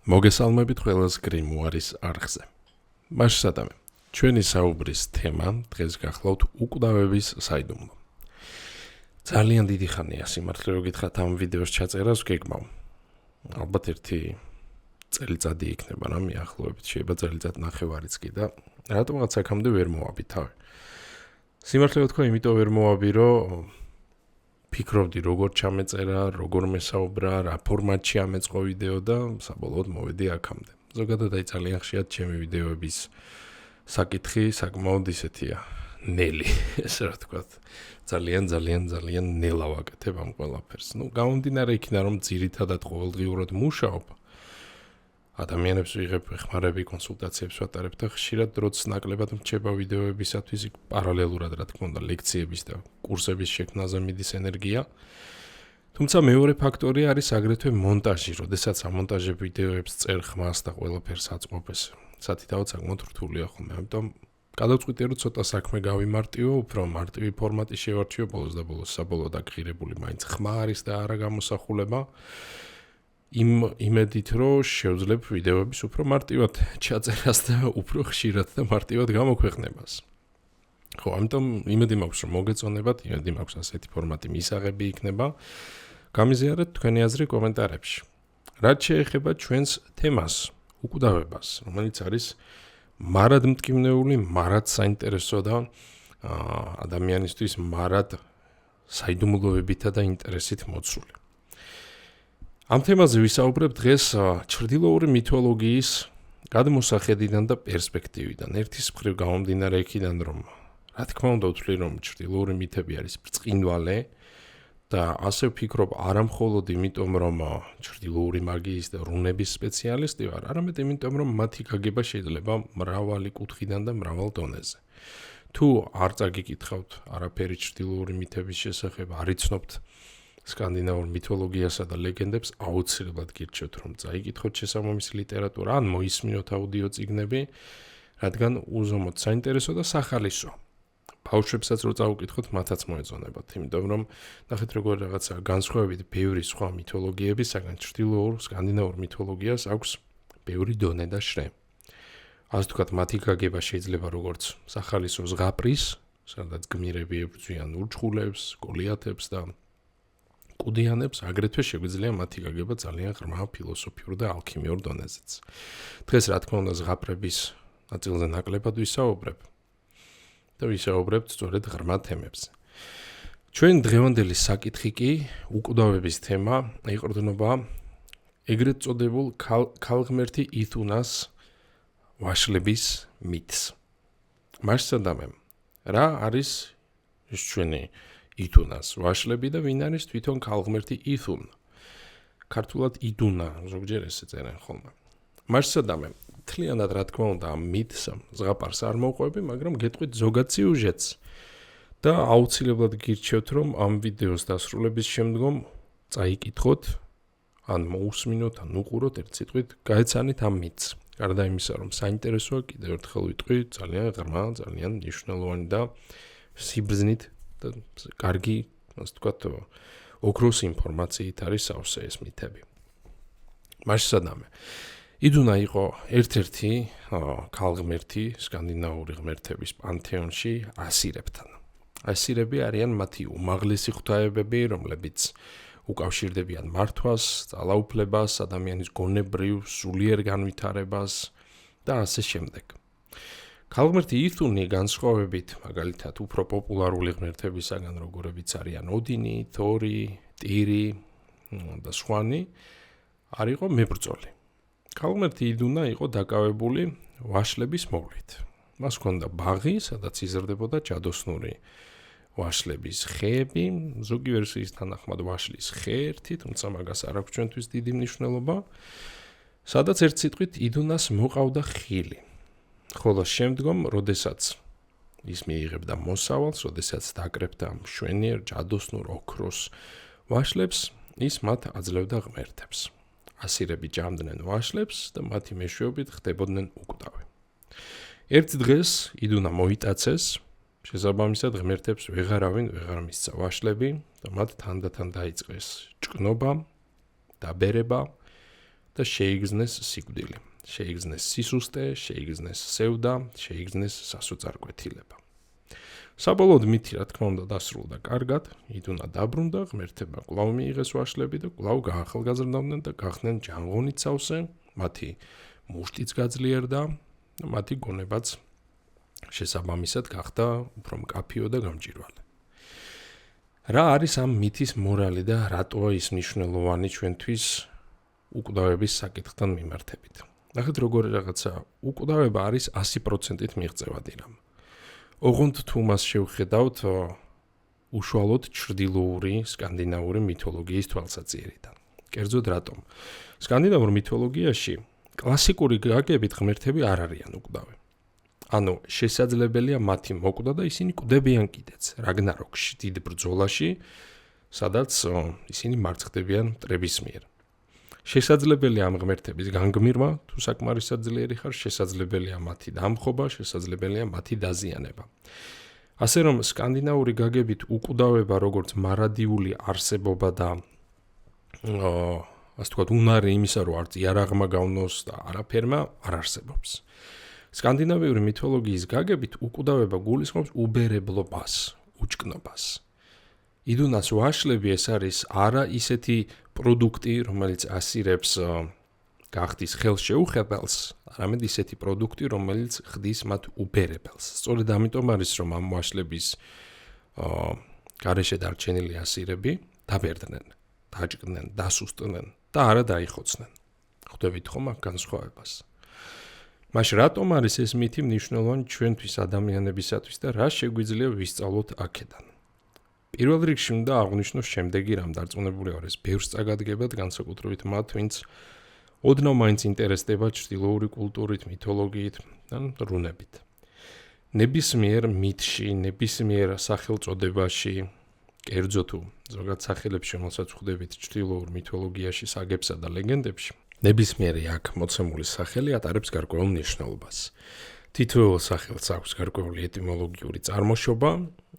მოგესალმებით ყველას გრიმუარის არხზე. მაშსადამე, ჩვენი საუბრის თემა დღეს გახლავთ უკვდავების საიდუმლო. ძალიან დიდი ხანია სიმართლე რომ გითხრათ ამ ვიდეოს ჩაწერას გეგმავ. ალბათ ერთი წელიწადი იქნება რა მიახლოებით, შეიძლება წელიწად ნახევარიც კი და რატომღაც აქამდე ვერ მოვაბი თავი. სიმართლე ვთქვა, იმიტომ ვერ მოვაბი, რომ ფიქრობდი როგორ ჩამეწერა, როგორ მესაუბრა, რა ფორმატში ამეწყო ვიდეო და საბოლოოდ მოვედი აქამდე. ზოგადად აი ძალიან ხშირად ჩემი ვიდეოების საკითხი საკმაოდ ისეთია, ნელი, ესე რა ვთქვათ. ძალიან ნელა ვაკეთებ ამ ყველაფერს. გამომდინარე იქიდან რომ ძირითადად ყოველდღიურად მუშაობ. ადამიანებს ვიღებ, ეხმარები, კონსულტაციებს ვატარებ და ხშირად დროც ნაკლებად მრჩება ვიდეოებისათვის პარალელურად რა თქმა უნდა ლექციების და კურსების შექმნაზე მიდის ენერგია. თუმცა მეორე ფაქტორი არის აგრეთვე მონტაჟი, როდესაც ამონტაჟებ ვიდეოებს წერ ხმას და ყველაფერს აწყობ ეს. სათითაოდ საკმაოდ რთულია ხოლმე, ამიტომ გადავწყვიტე რომ ცოტა საქმე გავიმარტივო, უფრო მარტივი ფორმატი შევარჩიო ბოლოს და ბოლოს საბოლოოდ აგღირებული მაინც ხმა არის და არა გამოსახულება. იმედით რომ შევძლებ ვიდეოების უფრო მარტივად ჩაწერას და უფრო ხშირად და მარტივად გამოქვეყნებას. ხო, ამიტომ იმედი მაქვს რომ მოგეწონებათ, იმედი მაქვს ასეთი ფორმატი მისაღები იქნება. გამიზიარეთ თქვენი აზრი კომენტარებში. რაც შეეხება ჩვენს თემას, უკვდავებას, რომელიც არის მარად მტკივნეული, მარად საინტერესო და ადამიანისთვის მარად საიდუმლოებითა და ინტერესით მოცული. ამ თემაზე ვისაუბრებ დღეს ჩრდილოური მითოლოგიის გადმოსახედიდან და პერსპექტივიდან. ერთის მხრივ გამომდინარე იქიდან, რომ რა თქმა უნდა ვთვლი, რომ ჩრდილოური მითები არის ბრწყინვალე და ასე ვფიქრობ არა მხოლოდ იმიტომ, რომ ჩრდილოური მაგიის და რუნების სპეციალისტი ვარ, არამედ იმიტომ, რომ მათი გაგება შეიძლება მრავალი კუთხიდან და მრავალ დონეზე. თუ არ წაგიკითხავთ არაფერი ჩრდილოური მითების შესახებ, არ იცნობთ სკანდინავურ მითოლოგიასა და ლეგენდებს, აუცილებლად გირჩევთ, რომ წაიკითხოთ შესაბამისი ლიტერატურა, ან მოისმინოთ აუდიო წიგნები, რადგან უზომოდ საინტერესო და სახალისო. ბავშვებსაც რო წაუკითხოთ, მათაც მოეწონებათ, იმიტომ რომ ნახეთ როგორ რაღაცა განსხვავებით ბევრი სხვა მითოლოგიებისაგან ჩრდილოურ სკანდინავურ მითოლოგიას აქვს ბევრი დონე და შრე. ასე ვთქვათ, მათი გაგება შეიძლება როგორც სახალისო ზღაპრის, სადაც გმირები ებრძვიან ურჩხულებს, გოლიათებს და კუდიანებს, აგრეთვე შეგვიძლია მათი გაგება ძალიან ღრმა ფილოსოფიურ და ალქიმიურ დონეზეც. დღეს რა თქმა უნდა ზღაპრების ნაწილზე ნაკლებად ვისაუბრებ და ვისაუბრებთ სწორედ ღრმა თემებზე. ჩვენ დღევანდელი საკითხი კი უკვდავების თემა ეყრდნობა ეგრეთ წოდებულ ქალღმერთი ითუნას ვაშლების მითს. მაშსადამე, რა არის ეს ჩვენი ითუნას ვაშლები და ვინ არის თვითონ ქალღმერთი ითუნა? ქართულად იდუნა, ზოგჯერ ესე წერენ ხოლმე. მაშსადამე, თლიანად რა თქმა უნდა ამ მითს ზღაპარს არ მოვყვები, მაგრამ გეტყვით ზოგად სიუჟეტს და აუცილებლად გირჩევთ, რომ ამ ვიდეოს დასრულების შემდგომ წაიკითხოთ, ან მოусმინოთ, ან უყუროთ ერთ სიტყვით, გაეცანით ამ მითს. გარდა იმისა, რომ საინტერესოა, კიდევ ერთხელ ვიტყვი, ძალიან ღრმა, ძალიან მნიშვნელოვანი და სიბრძნით და კარგი, ასე ვთქვათ, ოქროს ინფორმაციით არის სავსე ეს მითები. მაშსადამე, იდუნა იყო ერთ-ერთი ქალღმერთი სკანდინავური ღმერთების პანთეონში ასირებთან. ასირები არიან მათი უმაღლესი ღვთაებები, რომლებიც უკავშირდებიან მართვას, ძალაუფლებას, ადამიანის გონებრივ, სულიერ განვითარებას და ასე შემდეგ. ქალღმერთი ითუნი განსხვავებით, მაგალითად, უფრო პოპულარული ღმერთებისაგან, როგორებიც არიან ოდინი, თორი, ტირი და სხვანი, არ იყო მებრძოლი. ქალღმერთი იდუნა იყო დაკავებული ვაშლების მოვლით. მას ჰქონდა ბაღი, სადაც იზრდებოდა ჯადოსნური ვაშლების ხეები, ზოგი ვერსიის თანახმად ვაშლის ხე ერთი, თუმცა მაგას არ აქვს ჩვენთვის დიდი მნიშვნელობა, სადაც ერთ სიტყვით იდუნას მოყავდა ხილი. ხოლო შემდგომ, როდესაც ის მიიღებდა მოსავალს, როდესაც დაკრებდა მშვენიერ ჯადოსნურ ოქროს ვაშლებს, ის მათ აძლევდა ღმერთებს. ასირები ჭამდნენ ვაშლებს და მათი მეშვეობით ხდებოდნენ უკვდავი. ერთ დღეს იდუნა მოიტაცეს, შესაბამისად ღმერთებს ვეღარავინ ვეღარ მისცა ვაშლები და მათ თანდათან დაიწყეს ჭკნობა, დაბერება და შეიგრძნეს სიკვდილი, შეიგრძნეს სისუსტე, შეიგრძნეს სევდა, შეიგრძნეს სასოწარკვეთილება. საბოლოოდ მითი, რა თქმა უნდა, დასრულდა კარგად, იდუნა დაბრუნდა, ღმერთებმა კვლავ მიიღეს ვაშლები და კვლავ გაახალგაზრდავდნენ და გახდნენ ჯანღონით სავსე, მათი მუშტიც გაძლიერდა და მათი გონებაც შესაბამისად გახდა უფრო მკაფიო და გამჭვირვალე. რა არის ამ მითის მორალი და რატოა ის მნიშვნელოვანი ჩვენთვის უკვდავების საკითხთან მიმართებით? ნახეთ, როგორი რაღაცა უკვდავება არის 100%-ით მიღწევადი რამ. ოღონდ თუ მას შევხედავთ უშუალოდ ჩრდილოური სკანდინავური მითოლოგიის თვალსაჩინოდან. კერძოდ რატომ? სკანდინავურ მითოლოგიაში კლასიკური გაგებით ღმერთები არ არიან უკვდავი. ანუ შესაძლებელია მათი მოკვდა და ისინი კვდებიან კიდეც რაგნაროქში, დიდ ბრძოლაში, სადაც ისინი მარცხდებიან მტრების მიერ. შესაძლებელია ამ ღმერთების განგმირმა, თუ საკმარისად ძლიერი ხარ, შესაძლებელია მათი დამხობა, შესაძლებელია მათი დაზიანება. ასე რომ სკანდინავური გაგებით უკვდავება როგორც მარადიული არსებობა და ასე ვთქვათ, უნარი იმისა, რომ არც იარაღმა გავნოს და არაფერმა არ არსებობს. სკანდინავიური მითოლოგიის გაგებით უკვდავება გულისხმობს უბერებლობას, უჭკნობას. იდუნას ვაშლები ეს არის არა ისეთი პროდუქტი, რომელიც ასირებს გახდის ხელშეუხებელს, არამედ ისეთი პროდუქტი, რომელიც ხდის მათ უბერებელს. სწორედ ამიტომ არის, რომ ამ ვაშლების გარეშე დარჩენილი ასირები დაბერდნენ, დაჭკდნენ, დასუსტდნენ და არა დაიხოცნენ. ხვდებით ხომ აქ განსხვავებას? მაშინ რატომ არის ეს მითი მნიშვნელოვანი ჩვენთვის ადამიანებისათვის და რა შეგვიძლია ვისწავლოთ აქედან? პირველ რიგში უნდა აღვნიშნოს შემდეგი რამ დარწმუნებული ვარ, ეს ბევრს წაგადგებათ, განსაკუთრებით მათ, ვინც ოდნავ მაინც ინტერესდება ჩრდილოური კულტურით, მითოლოგიით და რუნებით. ნებისმიერ მითში, ნებისმიერ სახელწოდებაში, კერძო თუ ზოგად სახელებში, რომელსაც ხვდებით ჩრდილოურ მითოლოგიაში, საგებსა და ლეგენდებში, ნებისმიერი აქ მოცემული სახელი ატარებს გარკვეულ მნიშვნელობას. თითოეულ სახელს აქვს გარკვეული ეტიმოლოგიური წარმოშობა,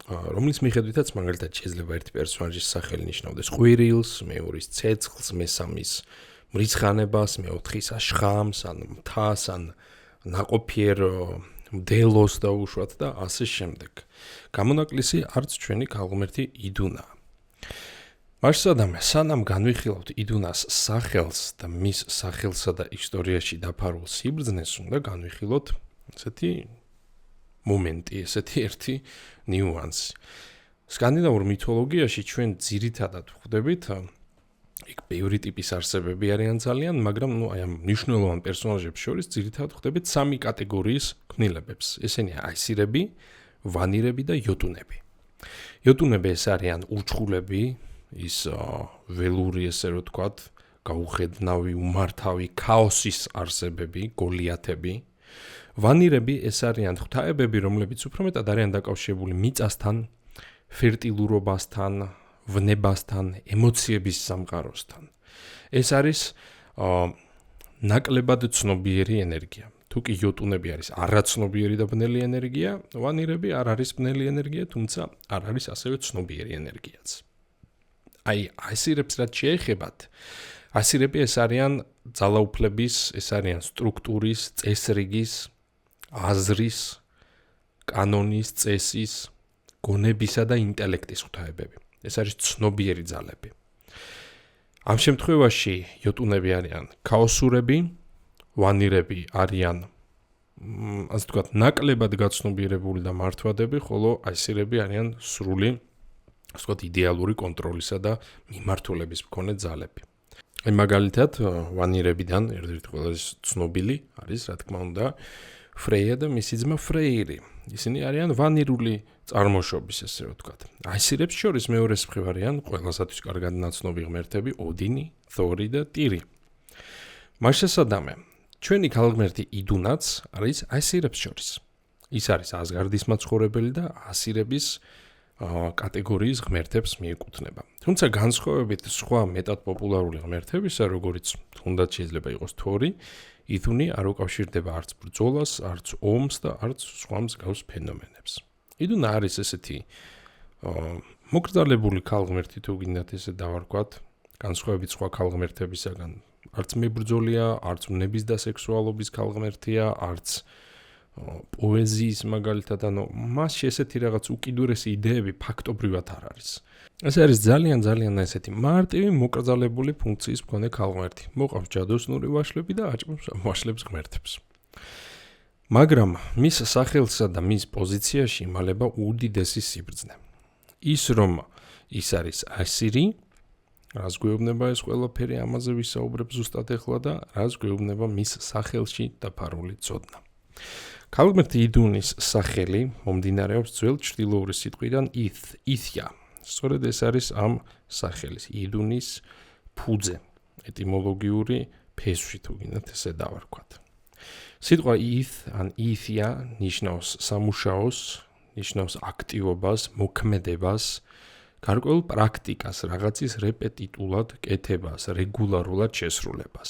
რომლის მიხედვითაც მაგალითად შეიძლება ერთი პერსონაჟის სახელი ნიშნავდეს ყვირილს, მეორის ცეცხლს, მესამის მრიცხანებას, მეოთხის შხამს, ან მთას, ან ნაყოფიერ მდელოს დაუშვათ და ასე შემდეგ. გამონაკლისი არც ჩვენი ქალღმერთი იდუნა. მაშსადამე, სანამ განვიხილავთ იდუნას სახელს და მის სახელსა და ისტორიაში დაფარულ სიბრძნეს, უნდა განვიხილოთ ესეთი მომენტი, ესეთი ერთი ნიუანსი. სკანდინავურ მითოლოგიაში ჩვენ ძირითადად ხვდებით, იქ ბევრი ტიპის არსებები არიან ძალიან, მაგრამ აი ამ მნიშვნელოვან პერსონაჟებს შორის ძირითადად ხვდებით სამი კატეგორიის ქმნილებებს. ესენია აისირები, ვანირები და იოტუნები. იოტუნები ეს არიან ურჩხულები, ის ველური, ესე რომ ვთქვათ, გაუხედნავი, უმართავი, ქაოსის არსებები, გოლიათები. ვანირები ეს არიან ღვთაებები, რომლებიც უფრო მეტად არიან დაკავშირებული მიწასთან, ფერტილურობასთან, ვნებასთან, ემოციების სამყაროსთან. ეს არის ნაკლებად ცნობიერი ენერგია. თუ კი იოტუნები არის არაცნობიერი და ბნელი ენერგია, ვანირები არ არის ბნელი ენერგია, თუმცა არ არის ასევე ცნობიერი ენერგიაც. აი, ასირებს რაც შეეხებათ, ასირები ეს არიან ძალაუფლების, ეს არიან სტრუქტურის, წესრიგის, აზრის, კანონის, წესის, გონებისა და ინტელექტის ღვთაებები. ეს არის ცნობიერი ძალები. ამ შემთხვევაში იოტუნები არიან ქაოსურები, ვანირები არიან, ასე ვთქვათ, ნაკლებად გაცნობიერებული და მართვადები, ხოლო ასირები არიან სრული, ასე ვთქვათ, იდეალური კონტროლისა და მიმართულების მქონე ძალები. აი მაგალითად, ვანირებიდან ერთ-ერთი ყველაზე ცნობილი არის, რა თქმა უნდა, ფრეია და მისი ძმა ფრეირი. ისინი არიან ვანირული წარმოშობის, ესე რომ ვთქვათ. ასირებს შორის მეორეს მხრივ არიან ყველასათვის კარგად ნაცნობი ღმერთები ოდინი, თორი და ტირი. მაშასადამე, ჩვენი ქალღმერთი იდუნაც არის ასირებს შორის. ის არის ასგარდის მაცხოვრებელი და ასირების კატეგორიის ღმერთებს მიეკუთვნება. თუმცა განსხვავებით სხვა მეტად პოპულარული ღმერთებისა, როგორიც თუნდაც შეიძლება იყოს თორი, იდუნი არ უკავშირდება არც ბრძოლას, არც ომს და არც სხვა მსგავს ფენომენებს. იდუნა არის ესეთი მოკრძალებული ქალღმერთი, თუ გინდათ ესე დავარქვათ, განსხვავებით სხვა ქალღმერთებისაგან, არც მებრძოლია, არც ნების და სექსუალობის ქალღმერთია, არც პოეზიის მაგალითად, ანუ მასში ესეთი რაღაც უკიდურესი იდეები ფაქტობრივად არ არის. ეს არის ძალიან ესეთი მარტივი მოკრძალებული ფუნქციის მქონე ქალღმერთი. მოყავს ჯადოსნური ვაშლები და აჭმობს ვაშლებს ღმერთებს. მაგრამ მის სახელსა და მის პოზიციაში იმალება უდიდესი სიბრძნე. ის რომ ის არის ასირი, რას გვეუბნება ეს ყველაფერი, ამაზე ვისაუბრებ ზუსტად ახლა და რას გვეუბნება მის სახელში დაფარული ცოდნა. ქალღმერთი იდუნის სახელი მომდინარეობს ძველ ჩრდილოური სიტყვიდან ithia. სწორედ ეს არის ამ სახელის იდუნის ფუძე, ეტიმოლოგიური ფესვი თუ გინდათ ესე დავარქვათ. სიტყვა ან ithia ნიშნავს სამუშაოს, ნიშნავს აქტივობას, მოქმედებას, გარკვეულ პრაქტიკას, რაღაცის რეპეტიტულად კეთებას, რეგულარულად შესრულებას.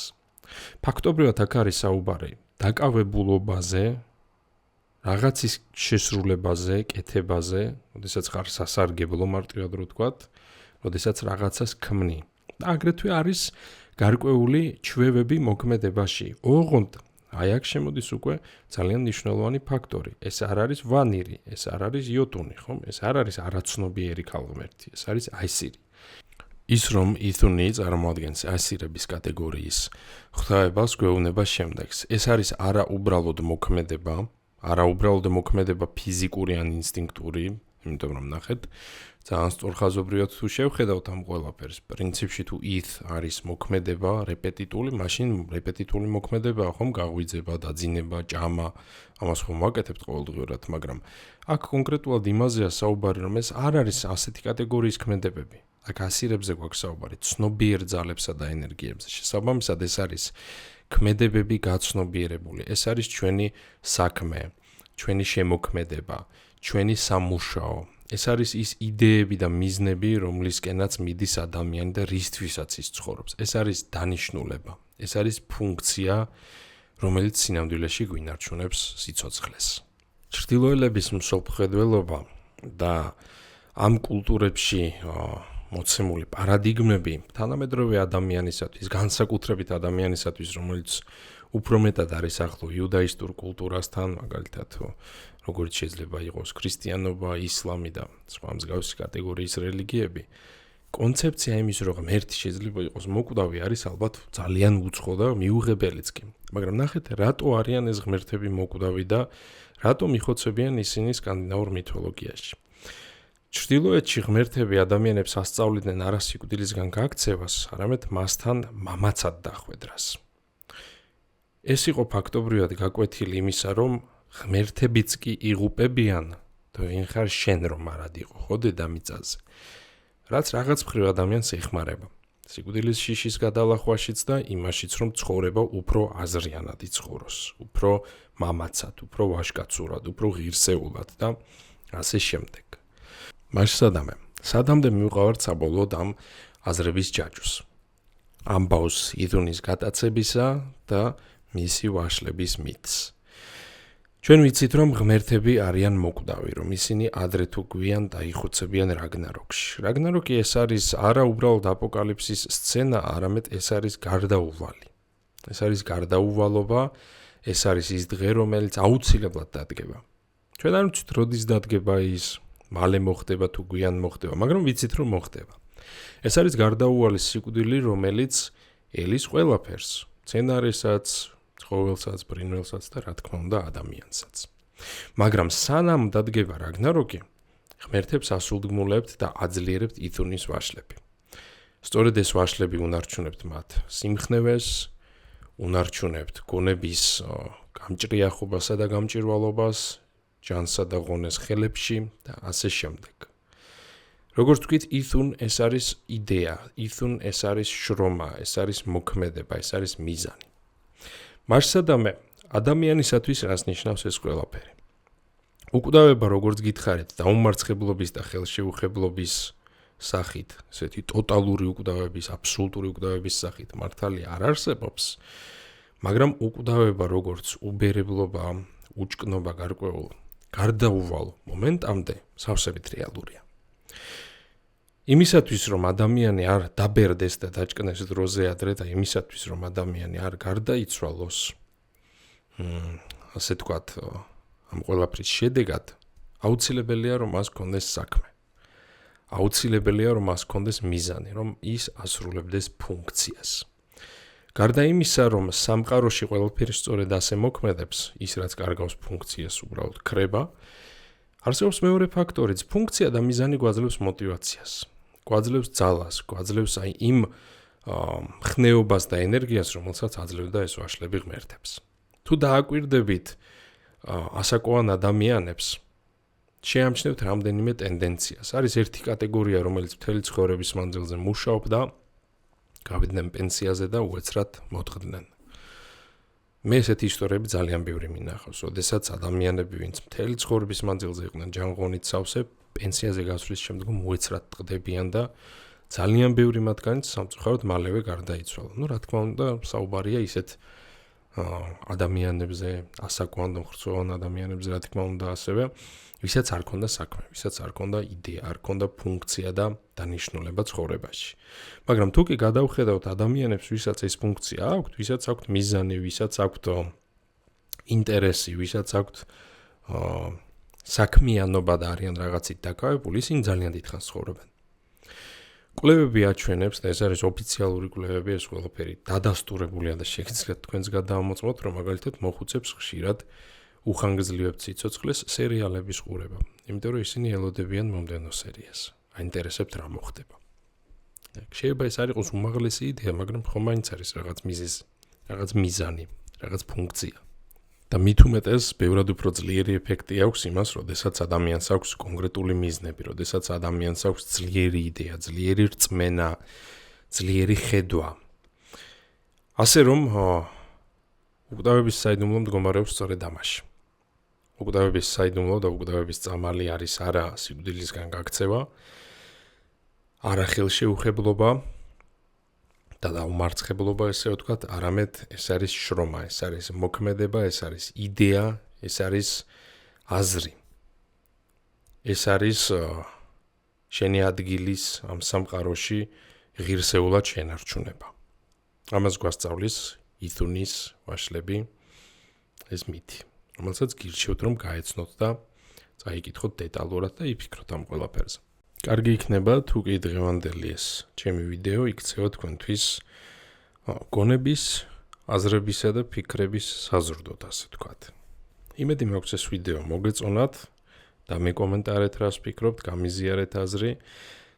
ფაქტობრივად აქ არის საუბარი დაკავებულობაზე, რაღაცის შესრულებაზე, კეთებაზე, როდესაც ხარ სასარგებლო მარტივად რო ვთქვათ, როდესაც რაღაცას ქმნი. და აგრეთვე არის გარკვეული ჩვევები მოქმედებაში. ოღონდ აი აქ შემოდის უკვე ძალიან მნიშვნელოვანი ფაქტორი. ეს არ არის ვანირი, ეს არ არის იოტუნი, ხომ? ეს არ არის არაცნობიერი ქალღმერთი, ეს არის ასირი. ის რომ ითუნი წარმოადგენს ასირების კატეგორიის ღვთაებას გვეუბნება შემდეგს. ეს არის არა უბრალოდ მოქმედება, არა უბრალოდ მოქმედება ფიზიკური ან ინსტინქტური, იმიტომ რომ ნახეთ, ძალიან სწორხაზობრივად თუ შევხედავთ ამ ყველაფერს, პრინციპში თუ არის მოქმედება, რეპეტიტული, მაშინ რეპეტიტული მოქმედებაა, ხომ, გაღვიძება, დაძინება, ჭამა, ამას ხომ ვაკეთებთ ყოველდღიურად, მაგრამ აქ კონკრეტულად იმაზეა საუბარი, რომ ეს არ არის ასეთი კატეგორიის ქმედებები. აქ ასირებზე გვაქვს საუბარი, ცნობიერ ძალებსა და ენერგიებზე. შესაბამისად, ეს არის ქმედებები გაცნობიერებული. ეს არის ჩვენი საქმე, ჩვენი შემოქმედება, ჩვენი სამუშაო. ეს არის ის იდეები და მიზნები, რომლისკენაც მიდის ადამიანი და რისთვისაც ის ცხოვრობს. ეს არის დანიშნულება. ეს არის ფუნქცია, რომელიც სინამდვილეში გვინარჩუნებს სიცოცხლეს. ჩრდილოელების მსოფლმხედველობა და ამ კულტურებში მოცემული პარადიგმები თანამედროვე ადამიანისათვის, განსაკუთრებით ადამიანისათვის, რომელიც უფრო მეტად არის ახლო იუდაისტურ კულტურასთან, მაგალითად, როგორც შეიძლება იყოს ქრისტიანობა, ისლამი და სხვა მსგავსი კატეგორიის რელიგიები, კონცეფცია იმის, რომ ღმერთი შეიძლება იყოს მოკვდავი, არის ალბათ ძალიან უცხო და მიუღებელიც კი. მაგრამ ნახეთ, რატო არიან ეს ღმერთები მოკვდავი და რატო მიხოცებიან ისინი სკანდინავურ მითოლოგიაში. ჩრდილოეთში ღმერთები ადამიანებს ასწავლიდნენ არა სიკვდილისგან გაქცევას, არამედ მასთან მამაცად დახვედრას. ეს იყო ფაქტობრივად გაკვეთილი იმისა, რომ ღმერთებიც კი იღუპებიან, თუ ვინ ხარ შენ რომ არად იყო, ხო დედამიწაზე. რაც რაღაც მხრივ ადამიანს ეხმარება. სიკვდილის შიშის გადალახვაშიც და იმაშიც, რომ ცხოვრება უფრო აზრიანად იცხოვროს, უფრო მამაცად, უფრო ვაჟკაცურად, უფრო ღირსეულად და ასე შემდეგ. სადამდე მივყავართ საბოლოოდ ამ აზრების ჯაჭვს. ამბავს იდუნის გატაცებისა და მისი ვაშლების მითს. ჩვენ ვიცით, რომ ღმერთები არიან მოკვდავი, რომ ისინი ადრე თუ გვიან დაიხოცებიან რაგნაროქში. რაგნაროქი ეს არის არა უბრალოდ აპოკალიფსის სცენა, არამედ ეს არის გარდაუვალი. ეს არის გარდაუვალობა, ეს არის ის დღე, რომელიც აუცილებლად დადგება. ჩვენ არ ვიცით, როდის დადგება ის, მალე მოხდება თუ გვიან მოხდება, მაგრამ ვიცით, რომ მოხდება. ეს არის გარდაუვალის სიკვდილი, რომელიც ელის ყველაფერს, მცენარესაც, ცხოველსაც, ბრინველსაც და რა თქმა უნდა ადამიანსაც. მაგრამ სანამ დადგება რაგნაროქი, ღმერთებს ასულდგმულებთ და აძლიერებთ ითუნის ვაშლები. სწორედ ეს ვაშლები უნარჩუნებთ მათ სიმხნევეს, უნარჩუნებთ გონების გამჭრიახობასა და გამჭირვალობას, ჯანსა და ღონეს ხელებში და ასე შემდეგ. როგორც ვთქვით, ითუნ ეს არის იდეა, ითუნ ეს არის შრომა, ეს არის მოქმედება, ეს არის მიზანი. მასადამე ადამიანისათვის რას ნიშნავს ეს ყველაფერი? უკვდავება, როგორც გითხარით, დაუმარცხებლობის და ხელშეუხებლობის სახით, ესეთი ტოტალური უკვდავების, აბსოლუტურიკვდავების სახით მართალი არ არსებობს, მაგრამ უკვდავება, როგორც უბერებლობა, უჭკნობა გარკვეულ გარდაუვალ მომენტამდე სავსებით რეალურია. იმისათვის რომ ადამიანი არ დაბერდეს და დაჭკნეს დროზე ადრე და იმისათვის რომ ადამიანი არ გარდაიცვალოს ასე თქვათ ამ ყველაფრის შედეგად აუცილებელია რომ მას ჰქონდეს საქმე აუცილებელია რომ მას ჰქონდეს მიზანი რომ ის ასრულებდეს ფუნქციას გარდა იმისა რომ სამყაროში ყველაფერი სწორედ ასე მოქმედებს ის რაც კარგავს ფუნქციას უბრალოდ ქრება არსებობს მეორე ფაქტორიც ფუნქცია და მიზანი გვაძლევს мотивაციას გვაძლევს ძალას გვაძლევს აი იმ ხნეობას და ენერგიას რომელსაც აძლევდა ეს ვაშლები ღმერთებს თუ დააკვირდებით ასაკოვან ადამიანებს შეამჩნევთ რამდენიმე ტენდენციას არის ერთი კატეგორია რომელიც მთელი ცხოვრების მანძილზე მუშაობდა გავიდნენ პენსიაზე და უეცრად მოთხრდნენ მე ესეთი ისტორიები ძალიან ბევრი მინახავს ოდესაც ადამიანები ვინც მთელი ცხოვრების მანძილზე იყვნენ ჯანღონით სავსე პენსიაზე გასვლის შემდგომ უეცრად ტყდებიან და ძალიან ბევრი მათგანიც სამწუხაროდ მალევე გარდაიცვალა ну რა თქმა უნდა საუბარია ისეთ ადამიანებზე ასაკოვან და მხრცოვან ადამიანებზე რა თქმა უნდა ასევე ვისაც არ ქონდა საქმე, ვისაც არ ქონდა იდეა, არ ქონდა ფუნქცია და დანიშნულება ცხოვრებაში. მაგრამ თუ კი გადავხედავთ ადამიანებს, ვისაც ეს ფუნქცია აქვთ, ვისაც აქვთ მიზანი, ვისაც აქვთ ინტერესი, ვისაც აქვთ საქმიანობა და არიან რაღაცით დაკავებული, ისინი ძალიან დიდხანს ცხოვრობენ. კვლევები აჩვენებს და ეს არის ოფიციალური კვლევები, ეს ყველაფერი დადასტურებულია და შეგიძლიათ თქვენს გადაამოწმოთ, რომ მაგალითად მოხუცებს ხშირად უხანგრძლივებთ სიცოცხლეს სერიალების ყურება. იმიტომ რომ ისინი ელოდებიან მომდევნო სერიას. აინტერესებთ რა მოხდება. შეიძლება ეს არ იყოს უმაღლესი იდეა, მაგრამ ხომ მაინც არის რაღაც მიზეზი, რაღაც მიზანი, რაღაც ფუნქცია. და მით უმეტეს ბევრად უფრო ძლიერი ეფექტი აქვს იმას, როდესაც ადამიანს აქვს კონკრეტული მიზნები, როდესაც ადამიანს აქვს ძლიერი იდეა, ძლიერი რწმენა, ძლიერი ხედვა. ასე რომ უკვდავების საიდუმლო მდგომარეობს სწორედ ამაში. უკვდავების საიდუმლო და უკვდავების წამალი არის არა სიკვდილისგან გაქცევა, არა ხელშეუხებლობა და დაუმარცხებლობა, ესე ვთქვათ, არამედ ეს არის შრომა, ეს არის მოქმედება, ეს არის იდეა, ეს არის აზრი. ეს არის შენი ადგილის ამ სამყაროში ღირსეულად შენარჩუნება. ამას გვასწავლის ითუნის ვაშლები ეს მითი, რომელსაც გირჩევთ რომ გაეცნოთ და წაიკითხოთ დეტალურად და იფიქროთ ამ ყველაფერზე. კარგი იქნება თუ კი დღევანდელი ეს ჩემი ვიდეო იქცევა თქვენთვის გონების, აზრებისა და ფიქრების საზრდოდ, ასე ვთქვათ. იმედი მაქვს ეს ვიდეო მოგეწონათ და მეკომენტარეთ რას ფიქრობთ, გამიზიარეთ აზრი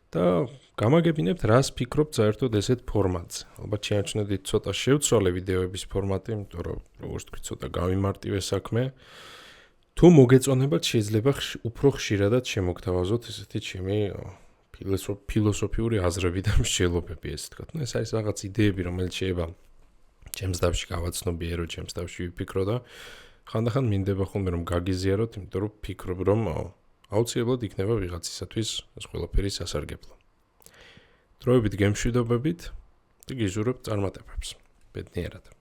და გამაგებინებთ რას ფიქრობთ საერთოდ ესეთ ფორმატზე. ალბათ შეაჩნდით ცოტა შევცვალე ვიდეოების ფორმატი, იმიტომ რომ როგორც თქვი ცოტა გავიმარტივე საქმე. თუ მოგეწონებათ შეიძლება უფრო ხშირადად შემოგთავაზოთ ესეთი ჩემი ფილოსოფიური აზრები და მსჯელობები, ესე ვთქვათ. ეს არის რაღაც იდეები, რომელიც შეიძლება ჩემს დავში გავაცნობიერო, ჩემს დავში ვიფიქრო და ხანდახან მინდება ხოლმე რომ გაგიზიაროთ, იმიტომ რომ ფიქრობ რომ აუცილებლად იქნება ვიღაცისათვის ეს ყველაფერი სასარგებლო. დროებით გემშვიდობებით და გიჟურებთ წარმატებებს. ბედნიერად.